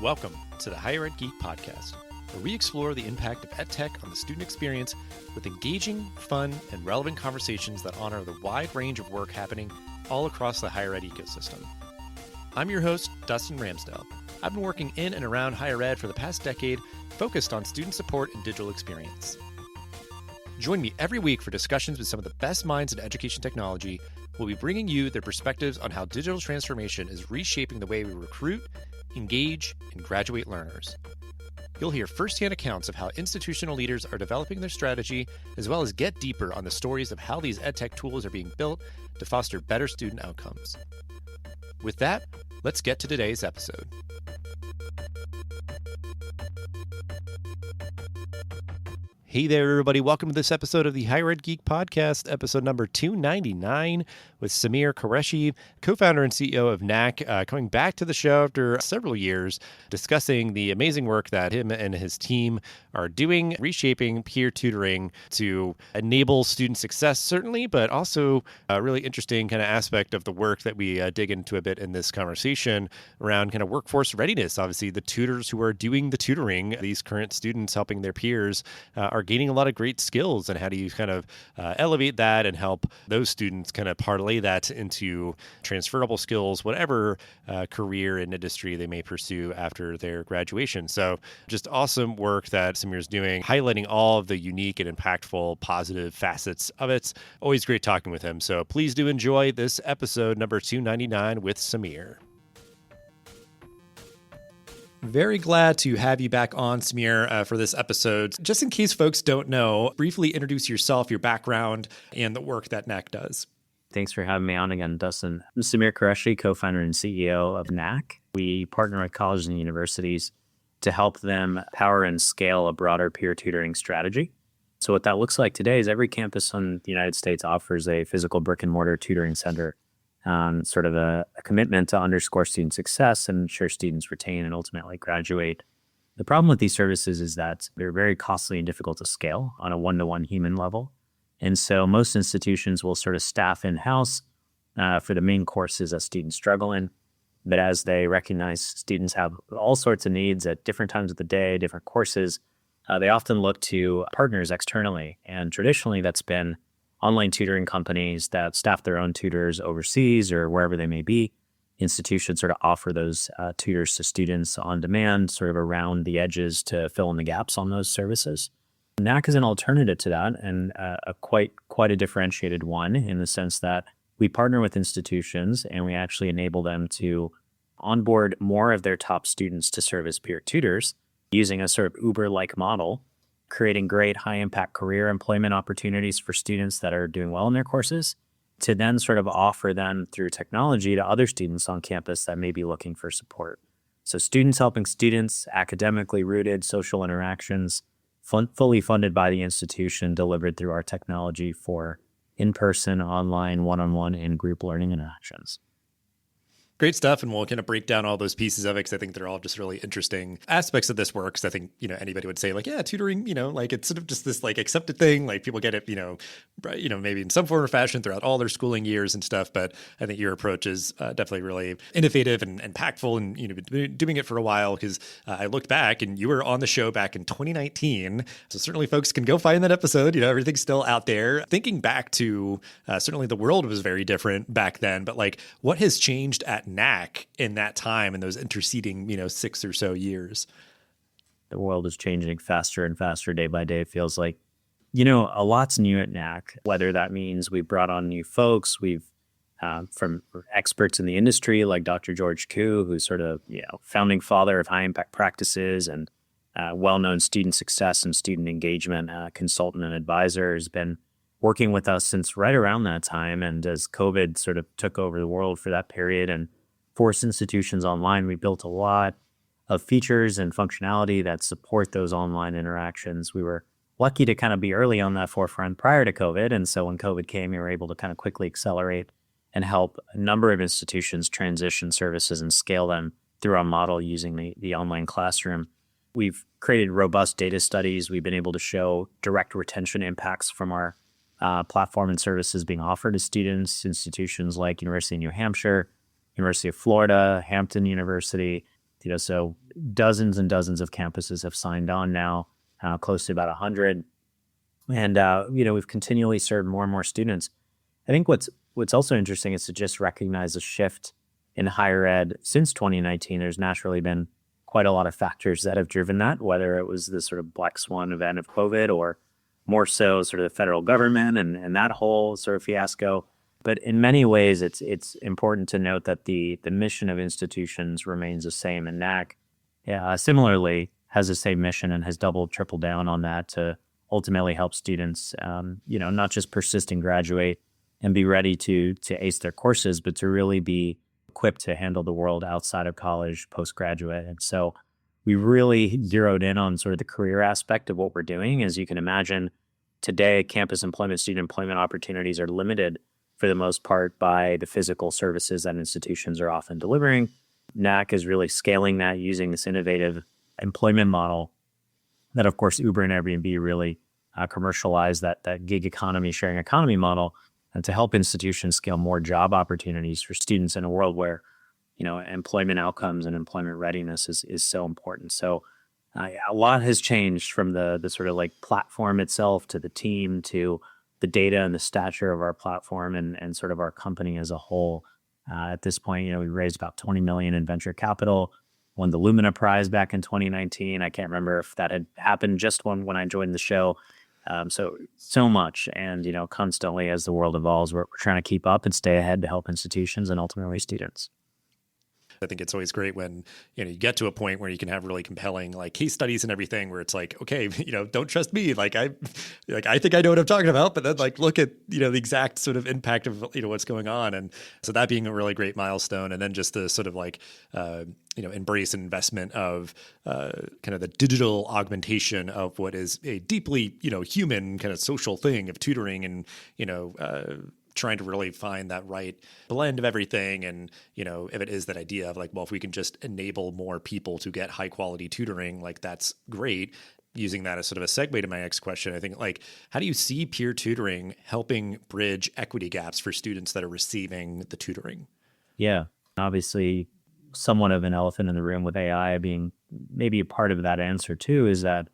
Welcome to the Higher Ed Geek Podcast, where we explore the impact of EdTech on the student experience with engaging, fun, and relevant conversations that honor the wide range of work happening all across the higher ed ecosystem. I'm your host, Dustin Ramsdell. I've been working in and around higher ed for the past decade, focused on student support and digital experience. Join me every week for discussions with some of the best minds in education technology. We'll be bringing you their perspectives on how digital transformation is reshaping the way we recruit, engage, and graduate learners. You'll hear firsthand accounts of how institutional leaders are developing their strategy, as well as get deeper on the stories of how these EdTech tools are being built to foster better student outcomes. With that, let's get to today's episode. Hey there, everybody. Welcome to this episode of the Higher Ed Geek Podcast, episode number 299 with Samyr Qureshi, co-founder and CEO of Knack, coming back to the show after several years, discussing the amazing work that him and his team are doing, reshaping peer tutoring to enable student success, certainly, but also a really interesting kind of aspect of the work that we dig into a bit in this conversation around kind of workforce readiness. Obviously, the tutors who are doing the tutoring, these current students helping their peers, are gaining a lot of great skills, and how do you kind of elevate that and help those students kind of parlay that into transferable skills, whatever career and industry they may pursue after their graduation. So just awesome work that Samyr's doing, highlighting all of the unique and impactful positive facets of it. Always great talking with him. So please do enjoy this episode number 299 with Samyr. Very glad to have you back on, Samyr, for this episode. Just in case folks don't know, briefly introduce yourself, your background, and the work that Knack does. Thanks for having me on again, Dustin. I'm Samyr Qureshi, co-founder and CEO of Knack. We partner with colleges and universities to help them power and scale a broader peer tutoring strategy. So what that looks like today is every campus in the United States offers a physical brick and mortar tutoring center, sort of a commitment to underscore student success and ensure students retain and ultimately graduate. The problem with these services is that they're very costly and difficult to scale on a one-to-one human level. And so most institutions will sort of staff in-house for the main courses that students struggle in. But as they recognize students have all sorts of needs at different times of the day, different courses, they often look to partners externally. And traditionally, that's been online tutoring companies that staff their own tutors overseas or wherever they may be. Institutions sort of offer those tutors to students on demand, sort of around the edges to fill in the gaps on those services. Knack is an alternative to that, and a quite a differentiated one, in the sense that we partner with institutions and we actually enable them to onboard more of their top students to serve as peer tutors using a sort of Uber-like model, creating great high-impact career employment opportunities for students that are doing well in their courses, to then sort of offer them through technology to other students on campus that may be looking for support. So students helping students, academically rooted social interactions, fully funded by the institution, delivered through our technology for in-person, online, one-on-one, and group learning interactions. Great stuff, and we'll kind of break down all those pieces of it because I think they're all just really interesting aspects of this work. Because I think, anybody would say like, yeah, tutoring, like it's sort of just this like accepted thing. Like people get it, maybe in some form or fashion throughout all their schooling years and stuff. But I think your approach is definitely really innovative and impactful, and been doing it for a while. Because I looked back, and you were on the show back in 2019. So certainly folks can go find that episode. Everything's still out there. Thinking back to certainly the world was very different back then. But like, what has changed at Knack in that time, in those interceding 6 or so years? The world is changing faster and faster day by day, it feels like. A lot's new at Knack, whether that means we've brought on new folks, we've from experts in the industry like Dr. George Koo, who's sort of founding father of high impact practices and well-known student success and student engagement consultant and advisor, has been working with us since right around that time. And as COVID sort of took over the world for that period and forced institutions online, we built a lot of features and functionality that support those online interactions. We were lucky to kind of be early on that forefront prior to COVID. And so when COVID came, we were able to kind of quickly accelerate and help a number of institutions transition services and scale them through our model using the online classroom. We've created robust data studies. We've been able to show direct retention impacts from our platform and services being offered to students, institutions like University of New Hampshire, University of Florida, Hampton University. So dozens and dozens of campuses have signed on now, close to about 100. And, we've continually served more and more students. I think what's also interesting is to just recognize a shift in higher ed since 2019. There's naturally been quite a lot of factors that have driven that, whether it was the sort of black swan event of COVID or more so sort of the federal government and that whole sort of fiasco. But in many ways, it's important to note that the mission of institutions remains the same. And Knack, similarly, has the same mission and has doubled, tripled down on that to ultimately help students, not just persist and graduate and be ready to ace their courses, but to really be equipped to handle the world outside of college, postgraduate. And so we really zeroed in on sort of the career aspect of what we're doing. As you can imagine, today, campus employment, student employment opportunities are limited for the most part by the physical services that institutions are often delivering. Knack is really scaling that using this innovative employment model that, of course, Uber and Airbnb really commercialize that gig economy, sharing economy model, and to help institutions scale more job opportunities for students in a world where, employment outcomes and employment readiness is so important. So a lot has changed from the sort of like platform itself to the team to the data and the stature of our platform and sort of our company as a whole. At this point, we raised about 20 million in venture capital, won the Lumina Prize back in 2019. I can't remember if that had happened just when I joined the show. So much. And, constantly as the world evolves, we're trying to keep up and stay ahead to help institutions and ultimately students. I think it's always great when, you get to a point where you can have really compelling like case studies and everything where it's like, okay, don't trust me. I think I know what I'm talking about, but then look at, the exact sort of impact of, what's going on. And so that being a really great milestone. And then just the sort of embrace and investment of kind of the digital augmentation of what is a deeply, human kind of social thing of tutoring and, trying to really find that right blend of everything. And, if it is that idea of if we can just enable more people to get high quality tutoring, that's great. Using that as sort of a segue to my next question, I think how do you see peer tutoring helping bridge equity gaps for students that are receiving the tutoring? Yeah, obviously somewhat of an elephant in the room with AI being maybe a part of that answer too, is that,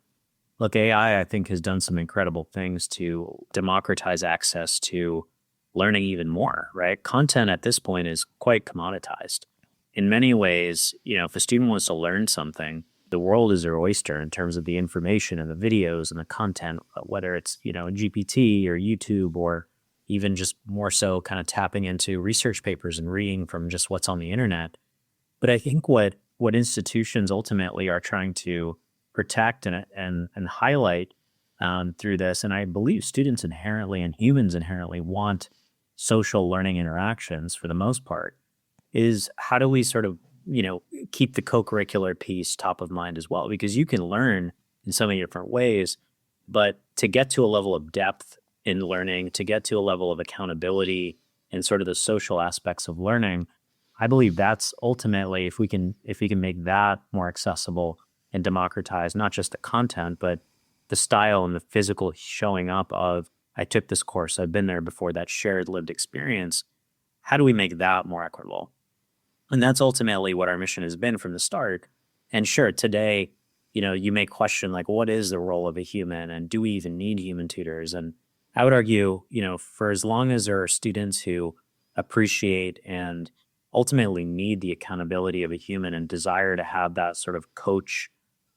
look, AI, I think, has done some incredible things to democratize access to learning even more, right? Content at this point is quite commoditized. In many ways, if a student wants to learn something, the world is their oyster in terms of the information and the videos and the content, whether it's, GPT or YouTube or even just more so kind of tapping into research papers and reading from just what's on the internet. But I think what institutions ultimately are trying to protect and highlight through this, and I believe students inherently and humans inherently want social learning interactions for the most part, is how do we sort of, keep the co-curricular piece top of mind as well? Because you can learn in so many different ways, but to get to a level of depth in learning, to get to a level of accountability and sort of the social aspects of learning, I believe that's ultimately, if we can make that more accessible and democratize not just the content, but the style and the physical showing up of, I took this course, I've been there before, that shared lived experience. How do we make that more equitable? And that's ultimately what our mission has been from the start. And sure, today, you may question what is the role of a human and do we even need human tutors? And I would argue, for as long as there are students who appreciate and ultimately need the accountability of a human and desire to have that sort of coach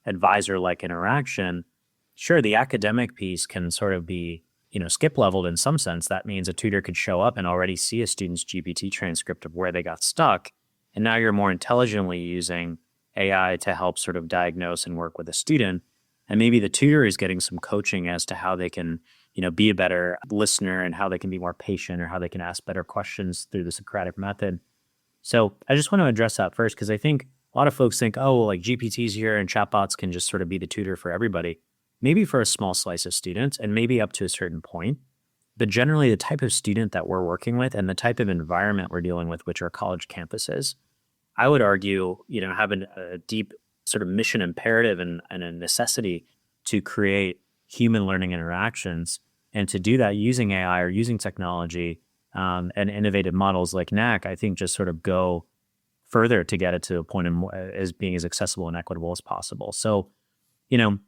advisor-like interaction, sure, the academic piece can sort of be skip leveled in some sense. That means a tutor could show up and already see a student's GPT transcript of where they got stuck. And now you're more intelligently using AI to help sort of diagnose and work with a student. And maybe the tutor is getting some coaching as to how they can, be a better listener and how they can be more patient or how they can ask better questions through the Socratic method. So I just want to address that first, because I think a lot of folks think, GPT's here and chatbots can just sort of be the tutor for everybody. Maybe for a small slice of students and maybe up to a certain point. But generally, the type of student that we're working with and the type of environment we're dealing with, which are college campuses, I would argue, having a deep sort of mission imperative and a necessity to create human learning interactions, and to do that using AI or using technology and innovative models like Knack, I think just sort of go further to get it to a point as being as accessible and equitable as possible. So, you know,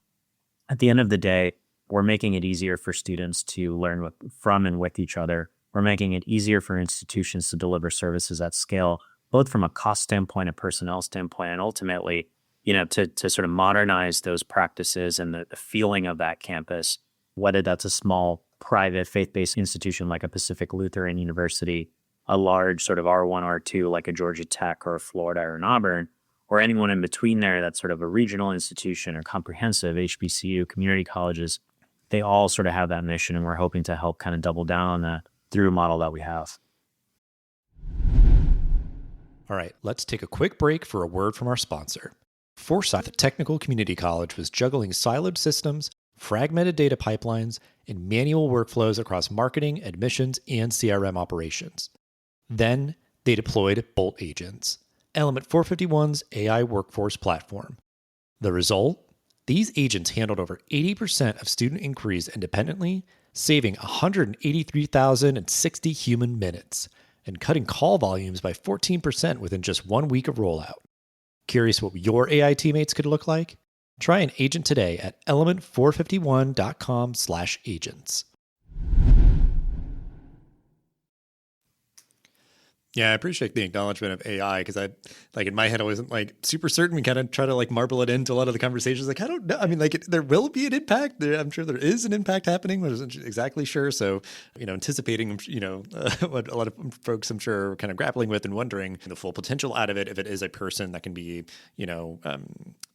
at the end of the day, we're making it easier for students to learn from and with each other. We're making it easier for institutions to deliver services at scale, both from a cost standpoint, a personnel standpoint, and ultimately, to sort of modernize those practices and the feeling of that campus, whether that's a small private faith-based institution like a Pacific Lutheran University, a large sort of R1, R2 like a Georgia Tech or a Florida or an Auburn, or anyone in between there that's sort of a regional institution or comprehensive, HBCU, community colleges. They all sort of have that mission, and we're hoping to help kind of double down on that through a model that we have. All right, let's take a quick break for a word from our sponsor. Forsyth Technical Community College was juggling siloed systems, fragmented data pipelines, and manual workflows across marketing, admissions, and CRM operations. Then they deployed Bolt Agents, Element 451's AI workforce platform. The result? These agents handled over 80% of student inquiries independently, saving 183,060 human minutes, and cutting call volumes by 14% within just 1 week of rollout. Curious what your AI teammates could look like? Try an agent today at element451.com/agents. Yeah, I appreciate the acknowledgement of AI because I, in my head, I wasn't super certain. We kind of try to marble it into a lot of the conversations. I don't know. I mean, there will be an impact. I'm sure there is an impact happening. I wasn't exactly sure. So, anticipating, what a lot of folks, I'm sure, are kind of grappling with and wondering the full potential out of it. If it is a person that can be,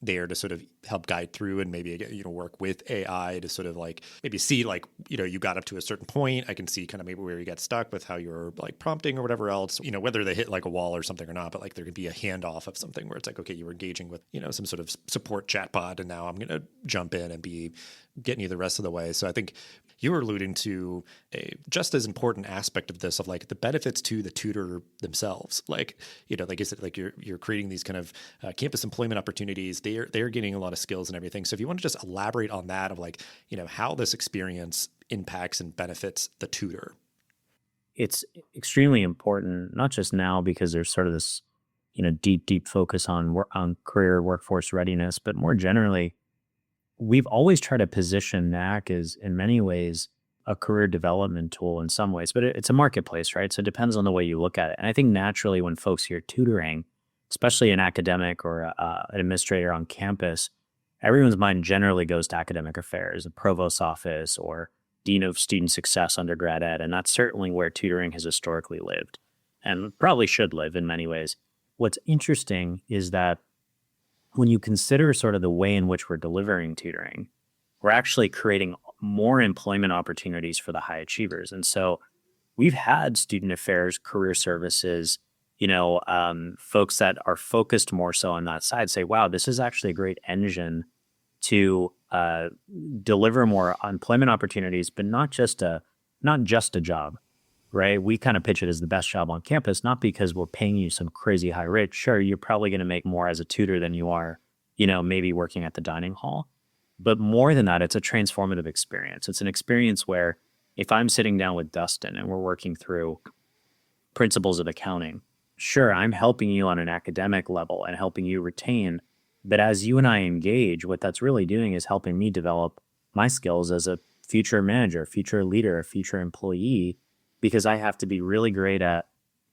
there to sort of help guide through and maybe, work with AI to sort of maybe see you got up to a certain point. I can see kind of maybe where you got stuck with how you're prompting or whatever else. Whether they hit a wall or something or not, but there could be a handoff of something where it's okay, you were engaging with, some sort of support chatbot, and now I'm going to jump in and be getting you the rest of the way. So I think you were alluding to a just as important aspect of this, of the benefits to the tutor themselves. Like I said, you're creating these kind of campus employment opportunities. They're getting a lot of skills and everything. So if you want to just elaborate on that of how this experience impacts and benefits the tutor. It's extremely important, not just now because there's sort of this, deep focus on career workforce readiness, but more generally, we've always tried to position Knack as, in many ways, a career development tool in some ways, but it's a marketplace, right? So it depends on the way you look at it. And I think naturally when folks hear tutoring, especially an academic or an administrator on campus, everyone's mind generally goes to academic affairs, the provost's office, or Dean of Student Success, undergrad ed, and that's certainly where tutoring has historically lived and probably should live in many ways. What's interesting is that when you consider sort of the way in which we're delivering tutoring, we're actually creating more employment opportunities for the high achievers. And so we've had student affairs, career services, folks that are focused more so on that side say, wow, this is actually a great engine to deliver more employment opportunities, but not just a job, right? We kind of pitch it as the best job on campus, not because we're paying you some crazy high rate. Sure, you're probably going to make more as a tutor than you are, maybe working at the dining hall. But more than that, it's a transformative experience. It's an experience where if I'm sitting down with Dustin and we're working through principles of accounting, sure, I'm helping you on an academic level and helping you retain. But as you and I engage, what that's really doing is helping me develop my skills as a future manager, future leader, a future employee, because I have to be really great at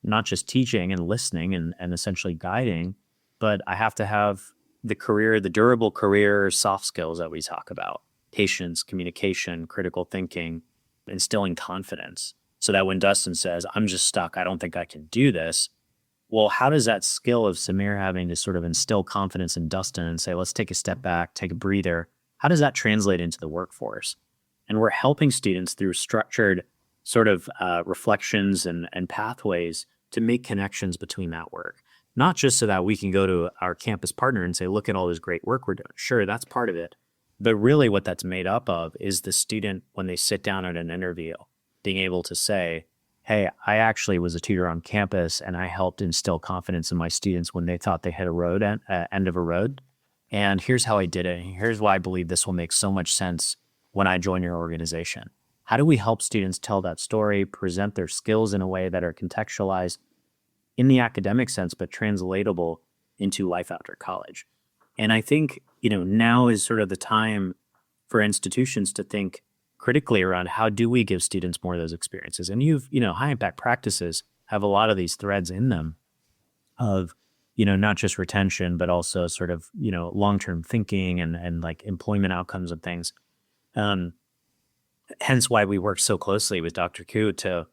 not just teaching and listening and essentially guiding, but I have to have the durable career soft skills that we talk about: patience, communication, critical thinking, instilling confidence, so that when Dustin says, I'm just stuck, I don't think I can do this, well, how does that skill of Samyr having to sort of instill confidence in Dustin and say, let's take a step back, take a breather, how does that translate into the workforce? And we're helping students through structured sort of reflections and pathways to make connections between that work. Not just so that we can go to our campus partner and say, look at all this great work we're doing. Sure, that's part of it. But really what that's made up of is the student, when they sit down at an interview, being able to say, hey, I actually was a tutor on campus and I helped instill confidence in my students when they thought they hit a end of a road. And here's how I did it. And here's why I believe this will make so much sense when I join your organization. How do we help students tell that story, present their skills in a way that are contextualized in the academic sense, but translatable into life after college. And I think, now is sort of the time for institutions to think critically around how do we give students more of those experiences. And high impact practices have a lot of these threads in them of, not just retention, but also sort of, long-term thinking and like employment outcomes and things. Hence why we work so closely with Dr. Ku to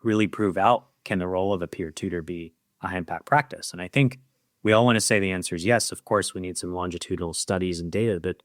really prove out, can the role of a peer tutor be a high impact practice? And I think we all want to say the answer is yes. Of course, we need some longitudinal studies and data, but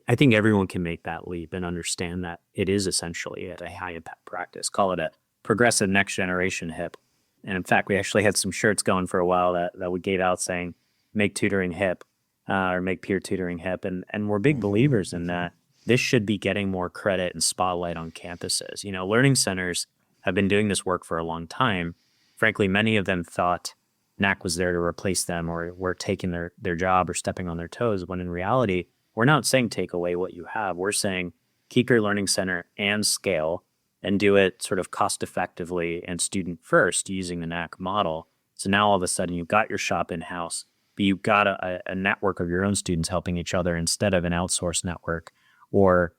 I think everyone can make that leap and understand that it is essentially a high impact practice. Call it a progressive next generation HIP. And in fact, we actually had some shirts going for a while that we gave out saying, make tutoring hip, or make peer tutoring hip. And we're big believers in that. This should be getting more credit and spotlight on campuses. Learning centers have been doing this work for a long time. Frankly, many of them thought Knack was there to replace them or were taking their job or stepping on their toes, when in reality, we're not saying take away what you have. We're saying keep your learning center and scale and do it sort of cost effectively and student first using the Knack model. So now all of a sudden you've got your shop in-house, but you've got a network of your own students helping each other instead of an outsourced network or,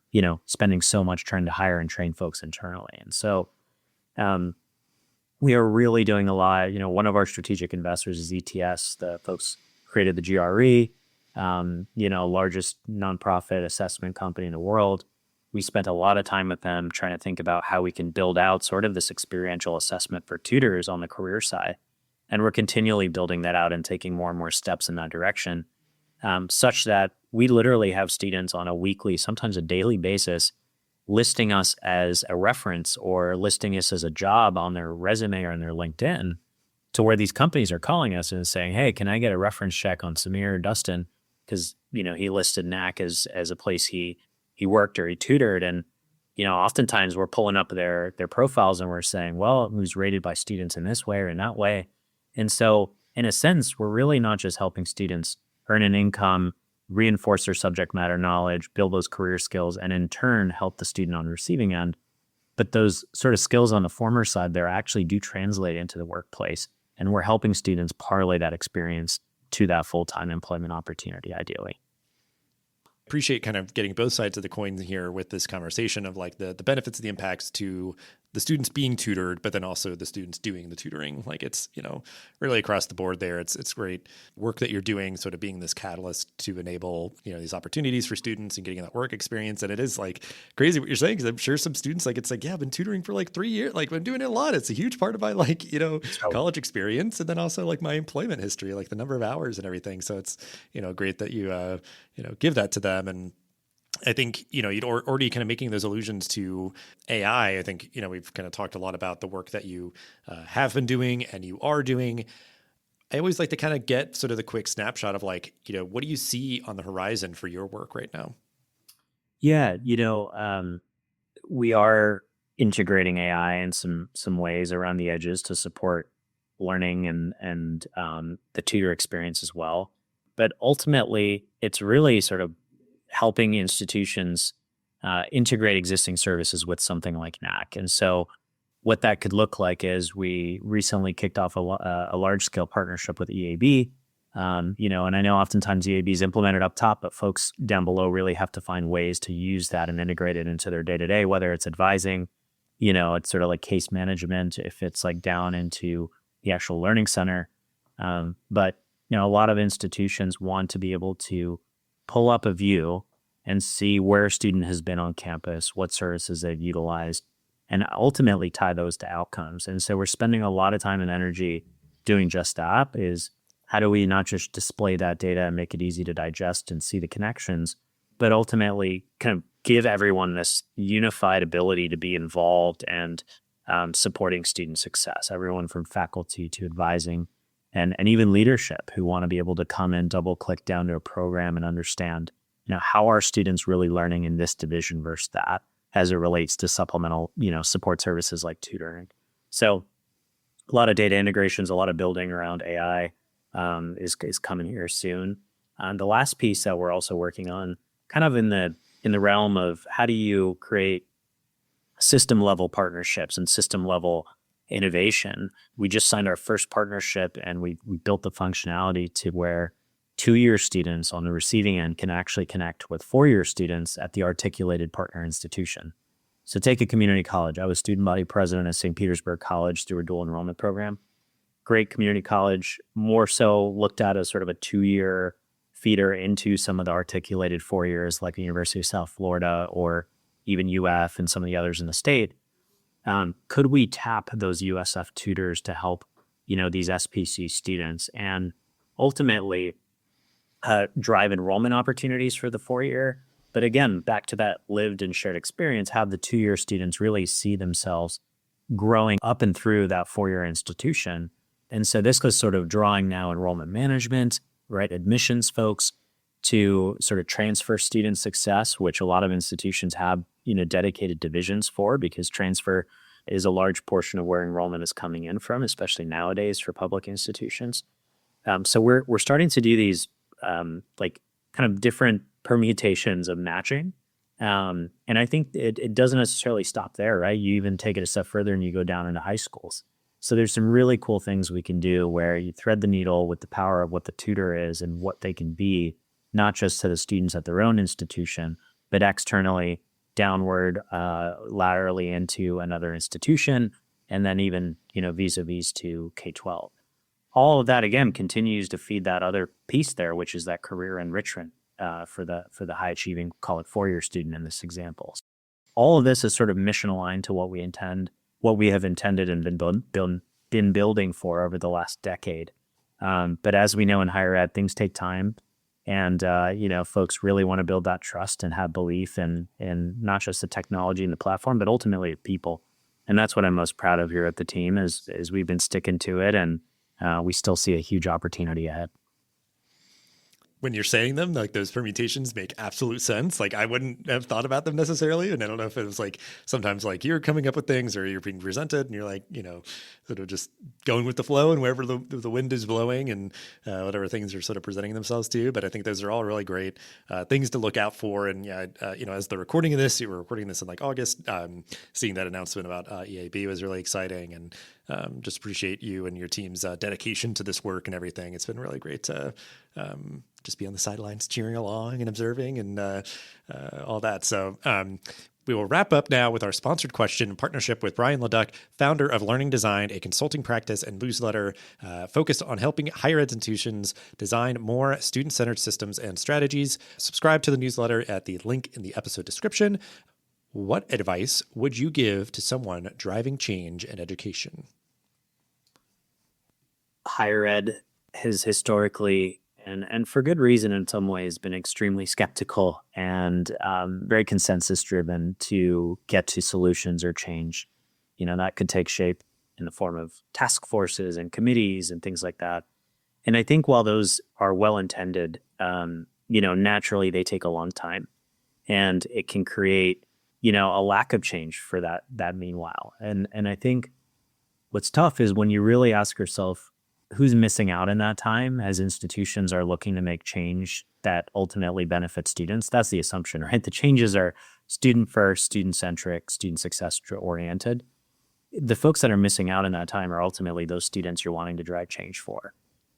spending so much trying to hire and train folks internally. And so we are really doing a lot. One of our strategic investors is ETS. The folks created the GRE, largest nonprofit assessment company in the world. We spent a lot of time with them trying to think about how we can build out sort of this experiential assessment for tutors on the career side. And we're continually building that out and taking more and more steps in that direction, such that we literally have students on a weekly, sometimes a daily basis, listing us as a reference or listing us as a job on their resume or on their LinkedIn, to where these companies are calling us and saying, hey, can I get a reference check on Samyr or Dustin? Because, he listed Knack as a place he worked or he tutored. And, oftentimes we're pulling up their profiles and we're saying, well, it was rated by students in this way or in that way. And so in a sense, we're really not just helping students earn an income, reinforce their subject matter knowledge, build those career skills, and in turn help the student on the receiving end. But those sort of skills on the former side, they actually do translate into the workplace. And we're helping students parlay that experience to that full-time employment opportunity, ideally. Appreciate kind of getting both sides of the coin here with this conversation of like the benefits and the impacts to the students being tutored, but then also the students doing the tutoring. Like it's, really across the board there. It's great work that you're doing, sort of being this catalyst to enable, these opportunities for students and getting that work experience. And it is like crazy what you're saying, because I'm sure some students it's like, yeah, I've been tutoring for like 3 years. Like I'm doing it a lot. It's a huge part of my college experience. And then also like my employment history, like the number of hours and everything. So it's, great that you, give that to them. And I think, you'd already kind of making those allusions to AI. I think, we've kind of talked a lot about the work that you have been doing and you are doing. I always like to kind of get sort of the quick snapshot of like, what do you see on the horizon for your work right now? Yeah, we are integrating AI in some ways around the edges to support learning and the tutor experience as well. But ultimately, it's really sort of helping institutions integrate existing services with something like Knack. And so what that could look like is we recently kicked off a large-scale partnership with EAB, and I know oftentimes EAB is implemented up top, but folks down below really have to find ways to use that and integrate it into their day-to-day, whether it's advising, it's sort of like case management, if it's like down into the actual learning center. But a lot of institutions want to be able to pull up a view and see where a student has been on campus, what services they've utilized, and ultimately tie those to outcomes. And so we're spending a lot of time and energy doing just that. Is how do we not just display that data and make it easy to digest and see the connections, but ultimately kind of give everyone this unified ability to be involved and supporting student success, everyone from faculty to advising and even leadership who want to be able to come and double click down to a program and understand, how are students really learning in this division versus that as it relates to supplemental, support services like tutoring. So a lot of data integrations, a lot of building around AI is coming here soon. And the last piece that we're also working on, kind of in the realm of how do you create system level partnerships and system level innovation. We just signed our first partnership, and we built the functionality to where 2-year students on the receiving end can actually connect with 4-year students at the articulated partner institution. So take a community college. I was student body president at St. Petersburg College through a dual enrollment program. Great community college, more so looked at as sort of a 2-year feeder into some of the articulated 4 years like the University of South Florida or even UF and some of the others in the state. Could we tap those USF tutors to help, these SPC students and ultimately drive enrollment opportunities for the 4-year? But again, back to that lived and shared experience, have the 2-year students really see themselves growing up and through that 4-year institution. And so this was sort of drawing now enrollment management, right, admissions folks to sort of transfer student success, which a lot of institutions have, dedicated divisions for, because transfer is a large portion of where enrollment is coming in from, especially nowadays for public institutions. So we're starting to do these like kind of different permutations of matching. And I think it doesn't necessarily stop there, right? You even take it a step further and you go down into high schools. So there's some really cool things we can do where you thread the needle with the power of what the tutor is and what they can be, not just to the students at their own institution, but externally, downward, laterally into another institution, and then even, vis-a-vis to K-12. All of that, again, continues to feed that other piece there, which is that career enrichment for the high achieving, call it 4-year student in this example. All of this is sort of mission aligned to what we have intended and been building for over the last decade. But as we know in higher ed, things take time. And, folks really want to build that trust and have belief in not just the technology and the platform, but ultimately people. And that's what I'm most proud of here at the team is we've been sticking to it, and we still see a huge opportunity ahead. When you're saying them, like those permutations make absolute sense. Like I wouldn't have thought about them necessarily. And I don't know if it was like sometimes like you're coming up with things or you're being presented and you're like, sort of just going with the flow and wherever the wind is blowing and whatever things are sort of presenting themselves to you. But I think those are all really great things to look out for. And as the recording of this, you were recording this in like August, seeing that announcement about EAB was really exciting. And just appreciate you and your team's dedication to this work and everything. It's been really great to just be on the sidelines cheering along and observing and all that. So we will wrap up now with our sponsored question in partnership with Brian Leduc, founder of Learning Design, a consulting practice and newsletter focused on helping higher ed institutions design more student-centered systems and strategies. Subscribe to the newsletter at the link in the episode description. What advice would you give to someone driving change in education? Higher ed has historically, and for good reason in some ways, been extremely skeptical and very consensus driven to get to solutions or change. That could take shape in the form of task forces and committees and things like that. And I think while those are well intended, naturally they take a long time, and it can create a lack of change for that meanwhile. And I think what's tough is when you really ask yourself, who's missing out in that time as institutions are looking to make change that ultimately benefits students? That's the assumption, right? The changes are student first, student centric, student success oriented. The folks that are missing out in that time are ultimately those students you're wanting to drive change for.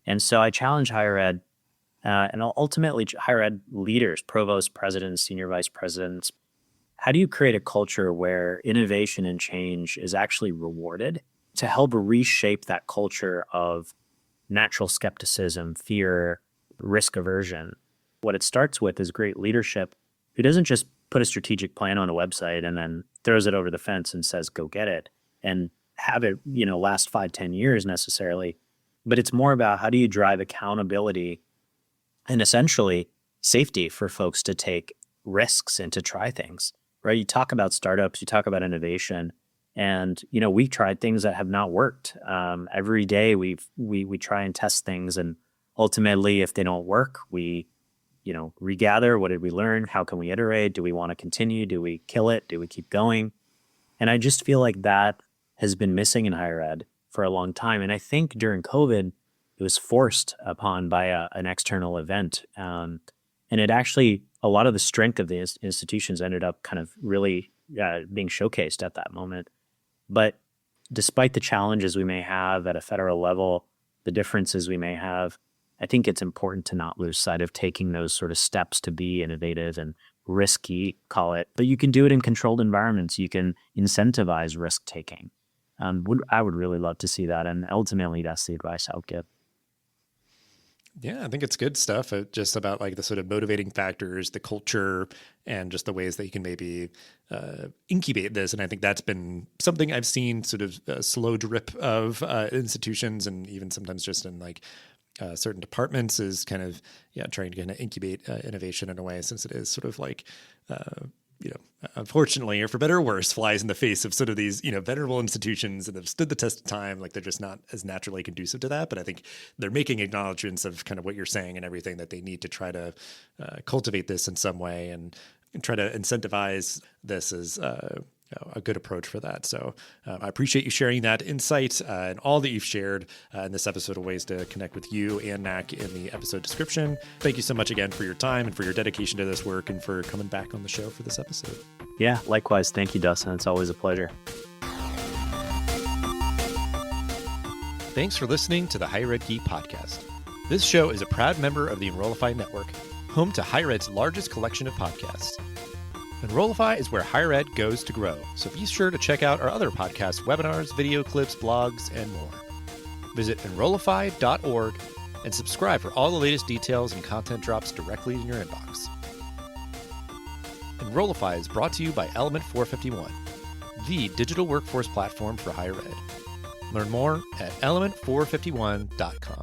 And so I challenge higher ed and ultimately higher ed leaders, provosts, presidents, senior vice presidents. How do you create a culture where innovation and change is actually rewarded to help reshape that culture of natural skepticism, fear, risk aversion? What it starts with is great leadership who doesn't just put a strategic plan on a website and then throws it over the fence and says, go get it, and have it, last 5-10 years necessarily. But it's more about how do you drive accountability and essentially safety for folks to take risks and to try things, right? You talk about startups, you talk about innovation. And, we've tried things that have not worked. Every day we try and test things. And ultimately, if they don't work, we, regather. What did we learn? How can we iterate? Do we want to continue? Do we kill it? Do we keep going? And I just feel like that has been missing in higher ed for a long time. And I think during COVID, it was forced upon by an external event. And it actually, a lot of the strength of the institutions ended up kind of really being showcased at that moment. But despite the challenges we may have at a federal level, the differences we may have, I think it's important to not lose sight of taking those sort of steps to be innovative and risky, call it. But you can do it in controlled environments. You can incentivize risk taking. I would really love to see that. And ultimately, that's the advice I would give. Yeah, I think it's good stuff. Just about like the sort of motivating factors, the culture, and just the ways that you can maybe incubate this. And I think that's been something I've seen sort of a slow drip of institutions, and even sometimes just in like certain departments, is kind of trying to kind of incubate innovation in a way, since it is sort of like unfortunately, or for better or worse, flies in the face of sort of these, venerable institutions that have stood the test of time. Like they're just not as naturally conducive to that. But I think they're making acknowledgments of kind of what you're saying and everything, that they need to try to cultivate this in some way and try to incentivize this as a good approach for that. So I appreciate you sharing that insight and all that you've shared in this episode of ways to connect with you and Knack in the episode description. Thank you so much again for your time and for your dedication to this work and for coming back on the show for this episode. Yeah, likewise. Thank you, Dustin. It's always a pleasure. Thanks for listening to the Higher Ed Geek podcast. This show is a proud member of the Enrollify Network, home to Higher Ed's largest collection of podcasts. Enrollify is where higher ed goes to grow, so be sure to check out our other podcasts, webinars, video clips, blogs, and more. Visit enrollify.org and subscribe for all the latest details and content drops directly in your inbox. Enrollify is brought to you by Element 451, the digital workforce platform for higher ed. Learn more at element451.com.